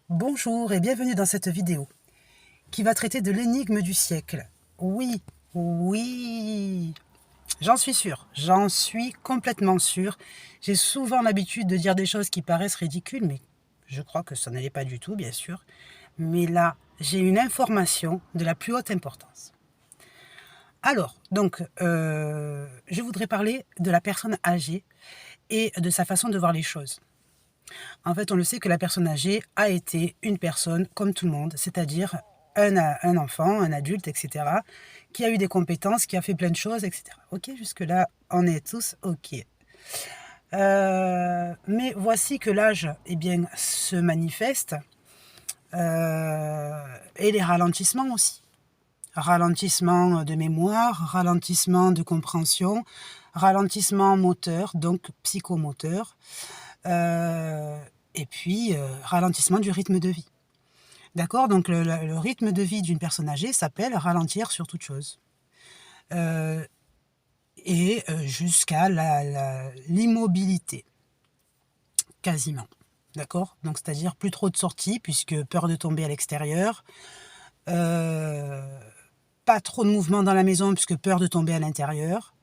Bonjour et bienvenue dans cette vidéo qui va traiter de l'énigme du siècle. Oui, oui, j'en suis complètement sûre. J'ai souvent l'habitude de dire des choses qui paraissent ridicules, mais je crois que ça ne l'est pas du tout, bien sûr. Mais là, j'ai une information de la plus haute importance. Alors, donc, je voudrais parler de la personne âgée et de sa façon de voir les choses. En fait, on le sait que la personne âgée a été une personne comme tout le monde, c'est-à-dire un enfant, un adulte, etc., qui a eu des compétences, qui a fait plein de choses, etc. Ok, jusque-là, on est tous ok. Mais voici que l'âge se manifeste, et les ralentissements aussi. Ralentissement de mémoire, ralentissement de compréhension, ralentissement moteur, donc psychomoteur, et puis ralentissement du rythme de vie. D'accord? Donc le rythme de vie d'une personne âgée s'appelle ralentir sur toute chose. Jusqu'à l'immobilité, quasiment. D'accord? Donc c'est-à-dire plus trop de sorties, puisque peur de tomber à l'extérieur, pas trop de mouvement dans la maison, puisque peur de tomber à l'intérieur,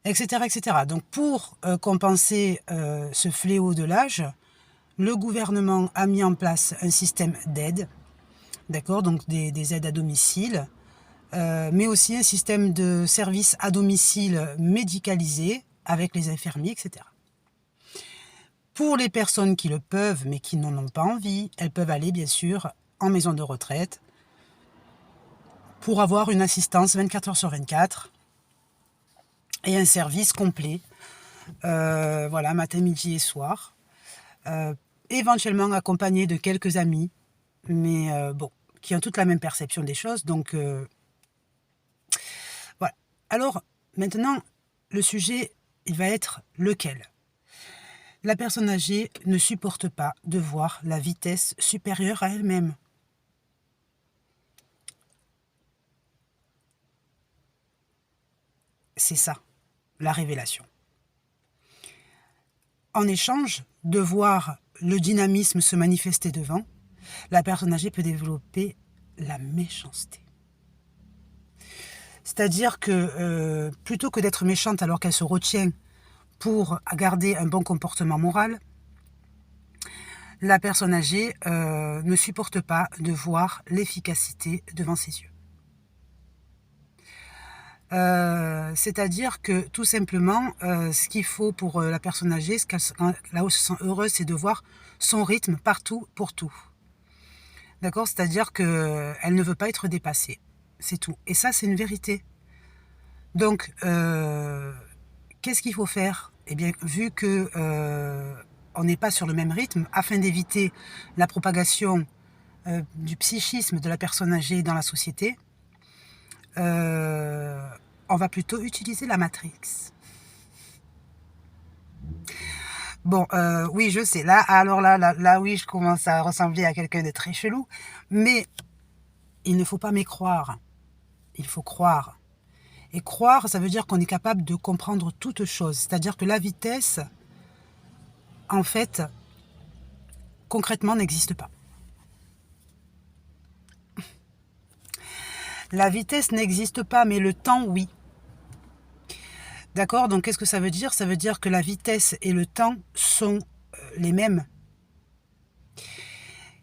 etc., etc. Donc pour compenser ce fléau de l'âge, le gouvernement a mis en place un système d'aide, d'accord, donc des aides à domicile, mais aussi un système de services à domicile médicalisé avec les infirmiers, etc. Pour les personnes qui le peuvent, mais qui n'en ont pas envie, elles peuvent aller bien sûr en maison de retraite pour avoir une assistance 24 heures sur 24 et un service complet, voilà, matin, midi et soir. Éventuellement accompagné de quelques amis, mais bon, qui ont toute la même perception des choses. Donc, voilà. Alors, maintenant, le sujet, il va être lequel? La personne âgée ne supporte pas de voir la vitesse supérieure à elle-même. C'est ça, la révélation. En échange de voir le dynamisme se manifester devant, la personne âgée peut développer la méchanceté. C'est-à-dire que plutôt que d'être méchante alors qu'elle se retient pour garder un bon comportement moral, la personne âgée ne supporte pas de voir l'efficacité devant ses yeux. C'est-à-dire que tout simplement, ce qu'il faut pour la personne âgée, là où elle se sent heureuse, c'est de voir son rythme partout pour tout. D'accord? C'est-à-dire qu'elle ne veut pas être dépassée. C'est tout. Et ça, c'est une vérité. Donc, qu'est-ce qu'il faut faire? Eh bien, vu que on n'est pas sur le même rythme, afin d'éviter la propagation du psychisme de la personne âgée dans la société, on va plutôt utiliser la Matrix. Bon, oui, je sais. Là, oui, je commence à ressembler à quelqu'un de très chelou. Mais il ne faut pas mécroire. Il faut croire. Et croire, ça veut dire qu'on est capable de comprendre toute chose. C'est-à-dire que la vitesse, en fait, concrètement, n'existe pas. La vitesse n'existe pas, mais le temps, oui. D'accord? Donc, qu'est-ce que ça veut dire? Ça veut dire que la vitesse et le temps sont les mêmes.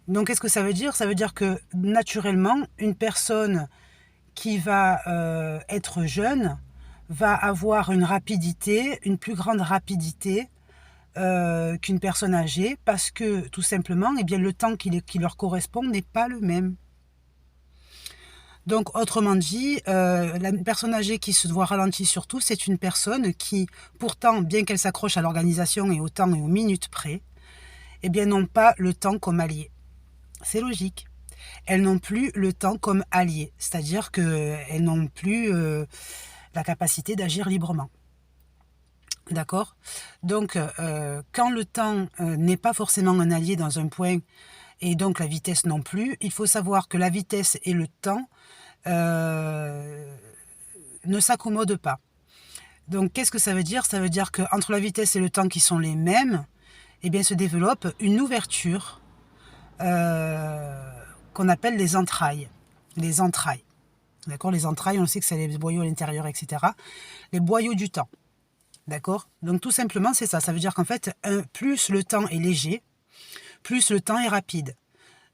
Donc, qu'est-ce que ça veut dire? Ça veut dire que, naturellement, une personne qui va être jeune va avoir une rapidité, une plus grande rapidité qu'une personne âgée, parce que, tout simplement, eh bien, le temps qui leur correspond n'est pas le même. Donc, autrement dit, la personne âgée qui se voit ralentie surtout, c'est une personne qui, pourtant, bien qu'elle s'accroche à l'organisation et au temps et aux minutes près, eh bien, n'ont pas le temps comme allié. C'est logique. Elles n'ont plus le temps comme allié, c'est-à-dire qu'elles n'ont plus la capacité d'agir librement. D'accord? Donc, quand le temps n'est pas forcément un allié dans un point, et donc la vitesse non plus, il faut savoir que la vitesse et le temps ne s'accommodent pas. Donc, qu'est-ce que ça veut dire? Ça veut dire qu'entre la vitesse et le temps qui sont les mêmes, eh bien, se développe une ouverture qu'on appelle les entrailles. Les entrailles. D'accord? Les entrailles, on sait que c'est les boyaux à l'intérieur, etc. Les boyaux du temps. D'accord? Donc tout simplement, c'est ça. Ça veut dire qu'en fait, plus le temps est léger, plus le temps est rapide.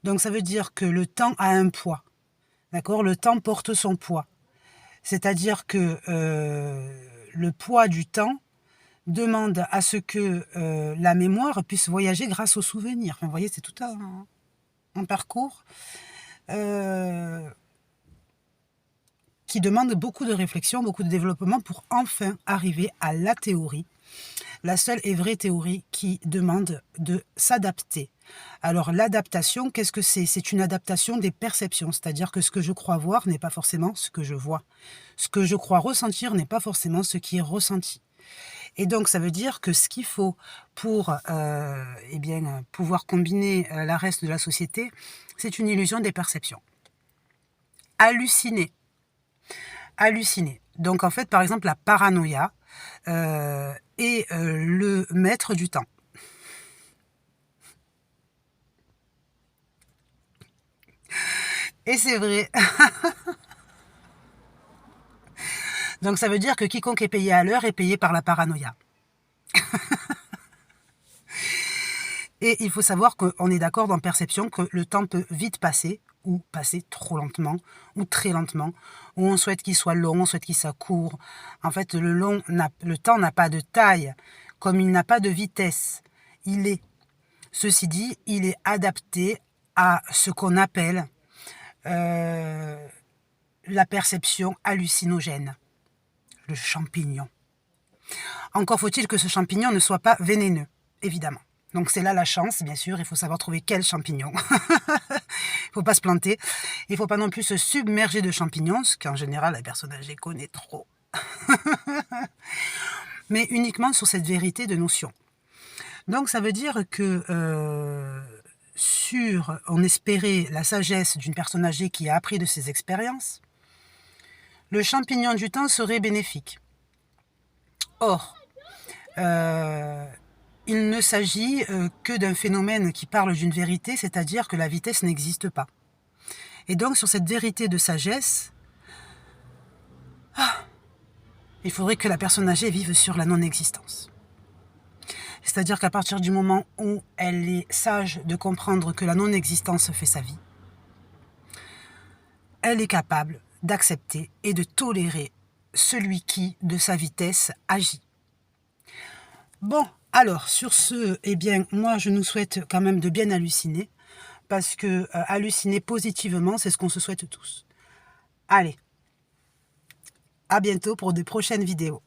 Donc ça veut dire que le temps a un poids. D'accord? Le temps porte son poids. C'est-à-dire que le poids du temps demande à ce que la mémoire puisse voyager grâce aux souvenirs. Enfin, vous voyez, c'est tout un parcours qui demande beaucoup de réflexion, beaucoup de développement pour enfin arriver à la théorie, la seule et vraie théorie qui demande de s'adapter. Alors l'adaptation, qu'est-ce que c'est? C'est une adaptation des perceptions, c'est-à-dire que ce que je crois voir n'est pas forcément ce que je vois. Ce que je crois ressentir n'est pas forcément ce qui est ressenti. Et donc ça veut dire que ce qu'il faut pour pouvoir combiner la reste de la société, c'est une illusion des perceptions. Halluciner. Donc en fait, par exemple, la paranoïa est le maître du temps. Et c'est vrai. Donc ça veut dire que quiconque est payé à l'heure est payé par la paranoïa. Et il faut savoir qu'on est d'accord dans perception que le temps peut vite passer, ou passer trop lentement, ou très lentement, ou on souhaite qu'il soit long, on souhaite qu'il soit court. En fait, le temps n'a pas de taille, comme il n'a pas de vitesse. Ceci dit, il est adapté à ce qu'on appelle la perception hallucinogène, le champignon. Encore faut-il que ce champignon ne soit pas vénéneux, évidemment. Donc c'est là la chance, bien sûr, il faut savoir trouver quel champignon. Il ne faut pas se planter. Il ne faut pas non plus se submerger de champignons, ce qu'en général la personne âgée connaît trop. Mais uniquement sur cette vérité de notion. Donc ça veut dire que on espérait la sagesse d'une personne âgée qui a appris de ses expériences, le champignon du temps serait bénéfique. Or, il ne s'agit que d'un phénomène qui parle d'une vérité, c'est-à-dire que la vitesse n'existe pas. Et donc, sur cette vérité de sagesse, il faudrait que la personne âgée vive sur la non-existence. C'est-à-dire qu'à partir du moment où elle est sage de comprendre que la non-existence fait sa vie, elle est capable d'accepter et de tolérer celui qui, de sa vitesse, agit. Bon, alors, sur ce, eh bien, moi, je nous souhaite quand même de bien halluciner, parce que halluciner positivement, c'est ce qu'on se souhaite tous. Allez, à bientôt pour de prochaines vidéos.